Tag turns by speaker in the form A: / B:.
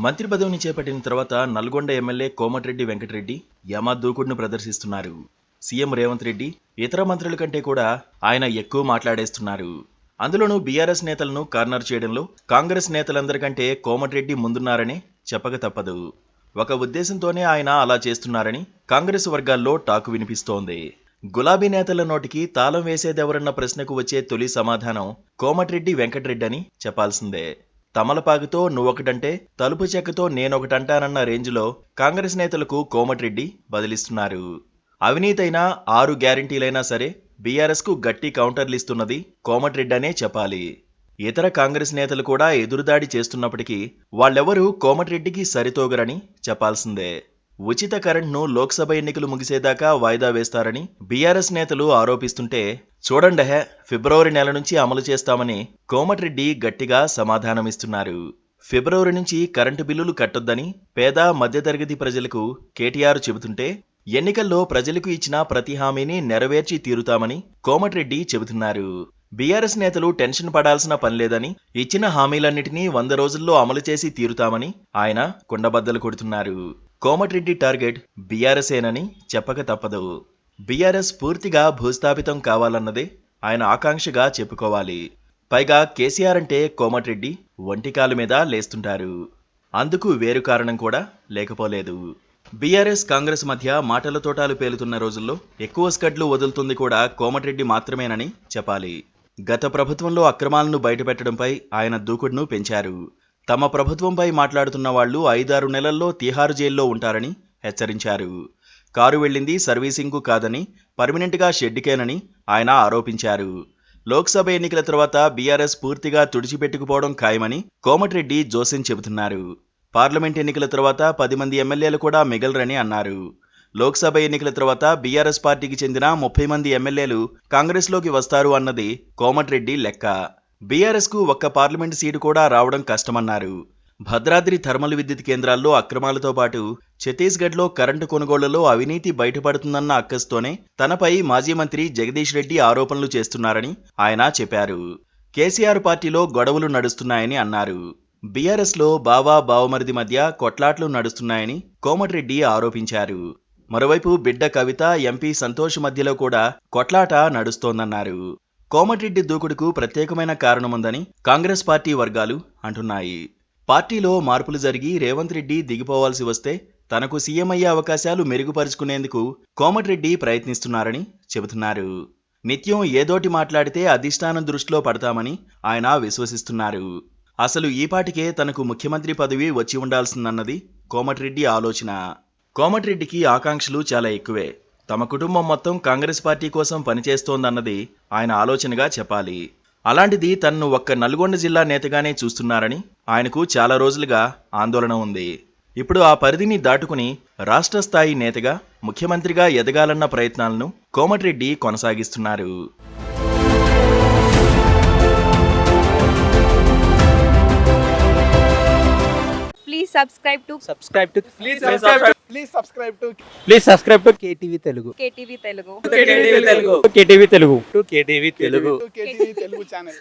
A: మంత్రి పదవిని చేపట్టిన తర్వాత నల్గొండ ఎమ్మెల్యే కోమటిరెడ్డి వెంకటరెడ్డి యమ దూకుడును ప్రదర్శిస్తున్నారు. సీఎం రేవంత్ రెడ్డి ఇతర మంత్రుల కంటే కూడా ఆయన ఎక్కువ మాట్లాడేస్తున్నారు. అందులోనూ బీఆర్ఎస్ నేతలను కార్నర్ చేయడంలో కాంగ్రెస్ నేతలందరికంటే కోమటిరెడ్డి ముందున్నారనే చెప్పక తప్పదు. ఒక ఉద్దేశంతోనే ఆయన అలా చేస్తున్నారని కాంగ్రెస్ వర్గాల్లో టాకు వినిపిస్తోంది. గులాబీ నేతల నోటికి తాళం వేసేదెవరన్న ప్రశ్నకు వచ్చే తొలి సమాధానం కోమటిరెడ్డి వెంకటరెడ్డి అని చెప్పాల్సిందే. తమలపాకుతో నువ్వొకటంటే తలుపు చెక్కతో నేనొకటంటానన్న రేంజ్లో కాంగ్రెస్ నేతలకు కోమటిరెడ్డి బదిలిస్తున్నారు. అవినీతైనా 6 గ్యారంటీలైనా సరే బీఆర్ఎస్కు గట్టి కౌంటర్లిస్తున్నది కోమటిరెడ్డి అనే చెప్పాలి. ఇతర కాంగ్రెస్ నేతలు కూడా ఎదురుదాడి చేస్తున్నప్పటికీ వాళ్ళెవరూ కోమటిరెడ్డికి సరితోగరని చెప్పాల్సిందే. ఉచిత కరెంట్ను లోక్సభ ఎన్నికలు ముగిసేదాకా వాయిదా వేస్తారని బీఆర్ఎస్ నేతలు ఆరోపిస్తుంటే చూడండహే ఫిబ్రవరి నెల నుంచి అమలు చేస్తామని కోమటిరెడ్డి గట్టిగా సమాధానమిస్తున్నారు. ఫిబ్రవరి నుంచి కరెంటు బిల్లులు కట్టొద్దని పేద మధ్యతరగతి ప్రజలకు కేటీఆర్ చెబుతుంటే ఎన్నికల్లో ప్రజలకు ఇచ్చిన ప్రతి హామీని నెరవేర్చి తీరుతామని కోమటిరెడ్డి చెబుతున్నారు. బీఆర్ఎస్ నేతలు టెన్షన్ పడాల్సిన పనిలేదని ఇచ్చిన హామీలన్నిటినీ 100 రోజుల్లో అమలు చేసి తీరుతామని ఆయన కుండబద్దలు కొడుతున్నారు. కోమటిరెడ్డి టార్గెట్ బీఆర్ఎస్ఏనని చెప్పక తప్పదు. బీఆర్ఎస్ పూర్తిగా భూస్థాపితం కావాలన్నదే ఆయన ఆకాంక్షగా చెప్పుకోవాలి. పైగా కేసీఆర్ అంటే కోమటిరెడ్డి ఒంటికాలు మీద లేస్తుంటారు. అందుకు వేరు కారణం కూడా లేకపోలేదు. బీఆర్ఎస్ కాంగ్రెస్ మధ్య మాటల తోటాలు పేలుతున్న రోజుల్లో ఎక్కువ స్కడ్లు వదులుతుంది కూడా కోమటిరెడ్డి మాత్రమేనని చెప్పాలి. గత ప్రభుత్వంలో అక్రమాలను బయటపెట్టడంపై ఆయన దూకుడును పెంచారు. తమ ప్రభుత్వంపై మాట్లాడుతున్న వాళ్లు 5-6 నెలల్లో తిహారు జైల్లో ఉంటారని హెచ్చరించారు. కారు వెళ్లింది సర్వీసింగ్కు కాదని పర్మినెంట్గా షెడ్డుకేనని ఆయన ఆరోపించారు. లోక్సభ ఎన్నికల తర్వాత బీఆర్ఎస్ పూర్తిగా తుడిచిపెట్టుకుపోవడం ఖాయమని కోమటిరెడ్డి జోస్యం చెబుతున్నారు. పార్లమెంట్ ఎన్నికల తర్వాత 10 మంది ఎమ్మెల్యేలు కూడా మిగలరని అన్నారు. లోక్సభ ఎన్నికల తర్వాత బీఆర్ఎస్ పార్టీకి చెందిన 30 మంది ఎమ్మెల్యేలు కాంగ్రెస్లోకి వస్తారు అన్నది కోమటిరెడ్డి లెక్క. బీఆర్ఎస్కు ఒక్క పార్లమెంటు సీటు కూడా రావడం కష్టమన్నారు. భద్రాద్రి థర్మల్ విద్యుత్ కేంద్రాల్లో అక్రమాలతో పాటు ఛత్తీస్గఢ్లో కరెంటు కొనుగోళ్లలో అవినీతి బయటపడుతుందన్న అక్కస్తోనే తనపై మాజీ మంత్రి జగదీష్ రెడ్డి ఆరోపణలు చేస్తున్నారని ఆయన చెప్పారు. కేసీఆర్ పార్టీలో గొడవలు నడుస్తున్నాయని అన్నారు. బీఆర్ఎస్లో బావమరిది మధ్య కొట్లాట్లు నడుస్తున్నాయని కోమటిరెడ్డి ఆరోపించారు. మరోవైపు బిడ్డ కవిత, ఎంపీ సంతోష్ మధ్యలో కూడా కొట్లాట నడుస్తోందన్నారు. కోమటిరెడ్డి దూకుడుకు ప్రత్యేకమైన కారణముందని కాంగ్రెస్ పార్టీ వర్గాలు అంటున్నాయి. పార్టీలో మార్పులు జరిగి రేవంత్ రెడ్డి దిగిపోవాల్సి వస్తే తనకు సీఎం అయ్యే అవకాశాలు మెరుగుపరుచుకునేందుకు కోమటిరెడ్డి ప్రయత్నిస్తున్నారని చెబుతున్నారు. నిత్యం ఏదోటి మాట్లాడితే అధిష్టానం దృష్టిలో పడతామని ఆయన విశ్వసిస్తున్నారు. అసలు ఈపాటికే తనకు ముఖ్యమంత్రి పదవి వచ్చి ఉండాల్సిందన్నది కోమటిరెడ్డి ఆలోచన. కోమటిరెడ్డికి ఆకాంక్షలు చాలా ఎక్కువే. తమ కుటుంబం మొత్తం కాంగ్రెస్ పార్టీ కోసం పనిచేస్తోందన్నది ఆయన ఆలోచనగా చెప్పాలి. అలాంటిది తనను ఒక్క నల్గొండ జిల్లా నేతగానే చూస్తున్నారని ఆయనకు చాలా రోజులుగా ఆందోళన ఉంది. ఇప్పుడు ఆ పరిధిని దాటుకుని రాష్ట్ర స్థాయి నేతగా, ముఖ్యమంత్రిగా ఎదగాలన్న ప్రయత్నాలను కోమటిరెడ్డి కొనసాగిస్తున్నారు.
B: subscribe to
C: KTV Telugu.
D: KTV Telugu channel.